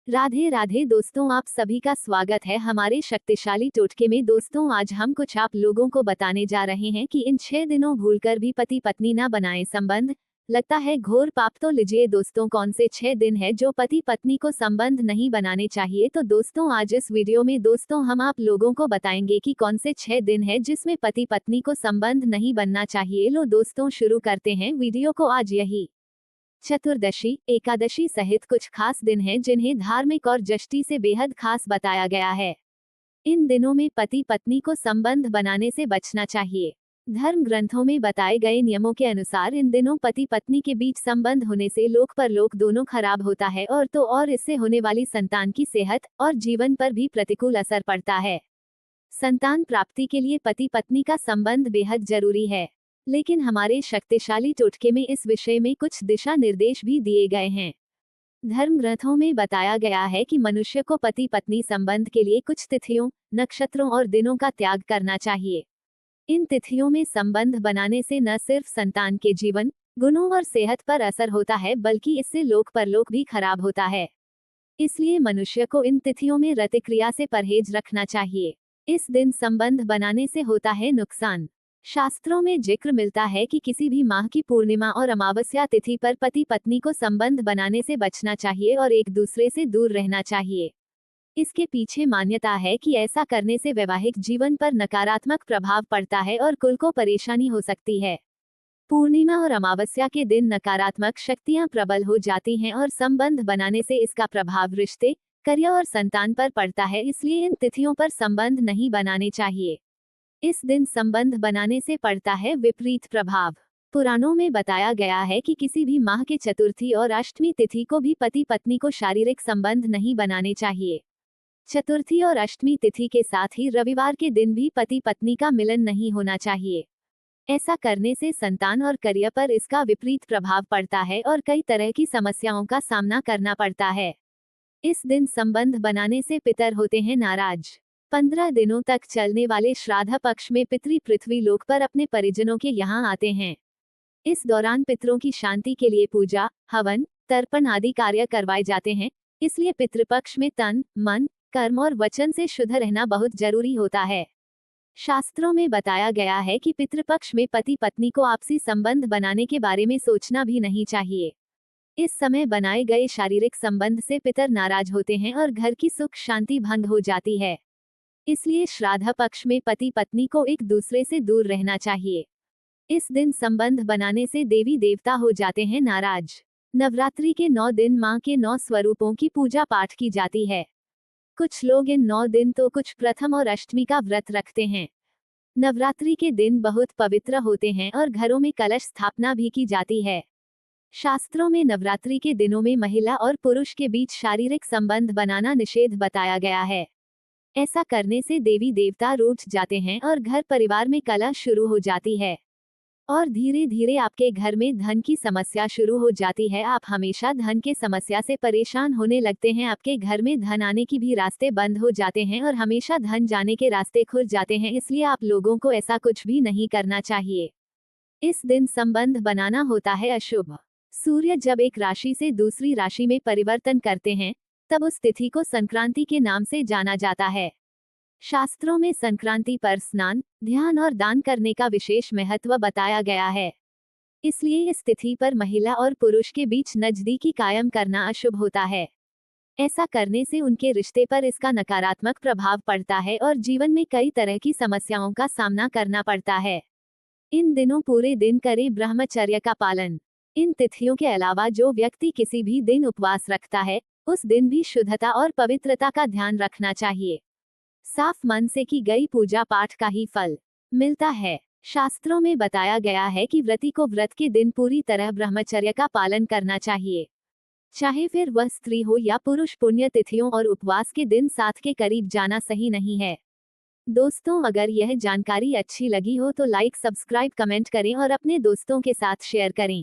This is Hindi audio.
राधे राधे दोस्तों, आप सभी का स्वागत है हमारे शक्तिशाली टोटके में। दोस्तों, आज हम कुछ आप लोगों को बताने जा रहे हैं कि इन 6 दिनों भूलकर भी पति पत्नी ना बनाए संबंध। लगता है घोर पाप। तो लीजिए दोस्तों, कौन से 6 दिन है जो पति पत्नी को संबंध नहीं बनाने चाहिए। तो दोस्तों, आज इस वीडियो में दोस्तों हम आप लोगों को बताएंगे कि कौन से 6 दिन है जिसमें पति पत्नी को संबंध नहीं बनना चाहिए। लो दोस्तों, शुरू करते हैं वीडियो को। आज यही चतुर्दशी, एकादशी सहित कुछ खास दिन हैं जिन्हें धार्मिक और जष्टी से बेहद खास बताया गया है। इन दिनों में पति पत्नी को संबंध बनाने से बचना चाहिए। धर्म ग्रंथों में बताए गए नियमों के अनुसार इन दिनों पति पत्नी के बीच संबंध होने से लोक परलोक दोनों खराब होता है और तो और इससे होने वाली संतान की सेहत और जीवन पर भी प्रतिकूल असर पड़ता है। संतान प्राप्ति के लिए पति पत्नी का संबंध बेहद जरूरी है, लेकिन हमारे शक्तिशाली टोटके में इस विषय में कुछ दिशा निर्देश भी दिए गए हैं। धर्म ग्रंथों में बताया गया है कि मनुष्य को पति पत्नी संबंध के लिए कुछ तिथियों, नक्षत्रों और दिनों का त्याग करना चाहिए। इन तिथियों में संबंध बनाने से न सिर्फ संतान के जीवन, गुणों और सेहत पर असर होता है, बल्कि इससे लोक परलोक भी खराब होता है। इसलिए मनुष्य को इन तिथियों में रतिक्रिया से परहेज रखना चाहिए। इस दिन संबंध बनाने से होता है नुकसान। शास्त्रों में जिक्र मिलता है कि किसी भी माह की पूर्णिमा और अमावस्या तिथि पर पति पत्नी को संबंध बनाने से बचना चाहिए और एक दूसरे से दूर रहना चाहिए। इसके पीछे मान्यता है कि ऐसा करने से वैवाहिक जीवन पर नकारात्मक प्रभाव पड़ता है और कुल को परेशानी हो सकती है। पूर्णिमा और अमावस्या के दिन नकारात्मक शक्तियां प्रबल हो जाती हैं और संबंध बनाने से इसका प्रभाव रिश्ते, करियर और संतान पर पड़ता है। इसलिए इन तिथियों पर संबंध नहीं बनाने चाहिए। इस दिन संबंध बनाने से पड़ता है विपरीत प्रभाव। पुराणों में बताया गया है कि किसी भी माह के चतुर्थी और अष्टमी तिथि को भी पति पत्नी को शारीरिक संबंध नहीं बनाने चाहिए। चतुर्थी और अष्टमी तिथि के साथ ही रविवार के दिन भी पति पत्नी का मिलन नहीं होना चाहिए। ऐसा करने से संतान और करियर पर इसका विपरीत प्रभाव पड़ता है और कई तरह की समस्याओं का सामना करना पड़ता है। इस दिन संबंध बनाने से पितर होते हैं नाराज। 15 दिनों तक चलने वाले श्राद्ध पक्ष में पितृ पृथ्वी लोक पर अपने परिजनों के यहाँ आते हैं। इस दौरान पितरों की शांति के लिए पूजा, हवन, तर्पण आदि कार्य करवाए जाते हैं। इसलिए पितृपक्ष में तन, मन, कर्म और वचन से शुद्ध रहना बहुत जरूरी होता है। शास्त्रों में बताया गया है कि पितृपक्ष में पति पत्नी को आपसी संबंध बनाने के बारे में सोचना भी नहीं चाहिए। इस समय बनाए गए शारीरिक संबंध से पितर नाराज होते हैं और घर की सुख शांति भंग हो जाती है। इसलिए श्राद्ध पक्ष में पति पत्नी को एक दूसरे से दूर रहना चाहिए। इस दिन संबंध बनाने से देवी देवता हो जाते हैं नाराज। नवरात्रि के 9 दिन मां के 9 स्वरूपों की पूजा पाठ की जाती है। कुछ लोग इन 9 दिन तो कुछ प्रथम और अष्टमी का व्रत रखते हैं। नवरात्रि के दिन बहुत पवित्र होते हैं और घरों में कलश स्थापना भी की जाती है। शास्त्रों में नवरात्रि के दिनों में महिला और पुरुष के बीच शारीरिक संबंध बनाना निषेध बताया गया है। ऐसा करने से देवी देवता रूठ जाते हैं और घर परिवार में कलह शुरू हो जाती है और धीरे धीरे आपके घर में धन की समस्या शुरू हो जाती है। आप हमेशा धन के समस्या से परेशान होने लगते हैं। आपके घर में धन आने की भी रास्ते बंद हो जाते हैं और हमेशा धन जाने के रास्ते खुल जाते हैं। इसलिए आप लोगों को ऐसा कुछ भी नहीं करना चाहिए। इस दिन संबंध बनाना होता है अशुभ। सूर्य जब एक राशि से दूसरी राशि में परिवर्तन करते हैं, तब उस तिथि को संक्रांति के नाम से जाना जाता है। शास्त्रों में संक्रांति पर स्नान, ध्यान और दान करने का विशेष महत्व बताया गया है। इसलिए इस तिथि पर महिला और पुरुष के बीच नजदीकी कायम करना अशुभ होता है। ऐसा करने से उनके रिश्ते पर इसका नकारात्मक प्रभाव पड़ता है और जीवन में कई तरह की समस्याओं का सामना करना पड़ता है। इन दिनों पूरे दिन करें ब्रह्मचर्य का पालन। इन तिथियों के अलावा जो व्यक्ति किसी भी दिन उपवास रखता है, उस दिन भी शुद्धता और पवित्रता का ध्यान रखना चाहिए। साफ मन से की गई पूजा पाठ का ही फल मिलता है। शास्त्रों में बताया गया है कि व्रती को व्रत के दिन पूरी तरह ब्रह्मचर्य का पालन करना चाहिए, चाहे फिर वह स्त्री हो या पुरुष। पुण्य तिथियों और उपवास के दिन साथ के करीब जाना सही नहीं है। दोस्तों, अगर यह जानकारी अच्छी लगी हो तो लाइक, सब्सक्राइब, कमेंट करें और अपने दोस्तों के साथ शेयर करें।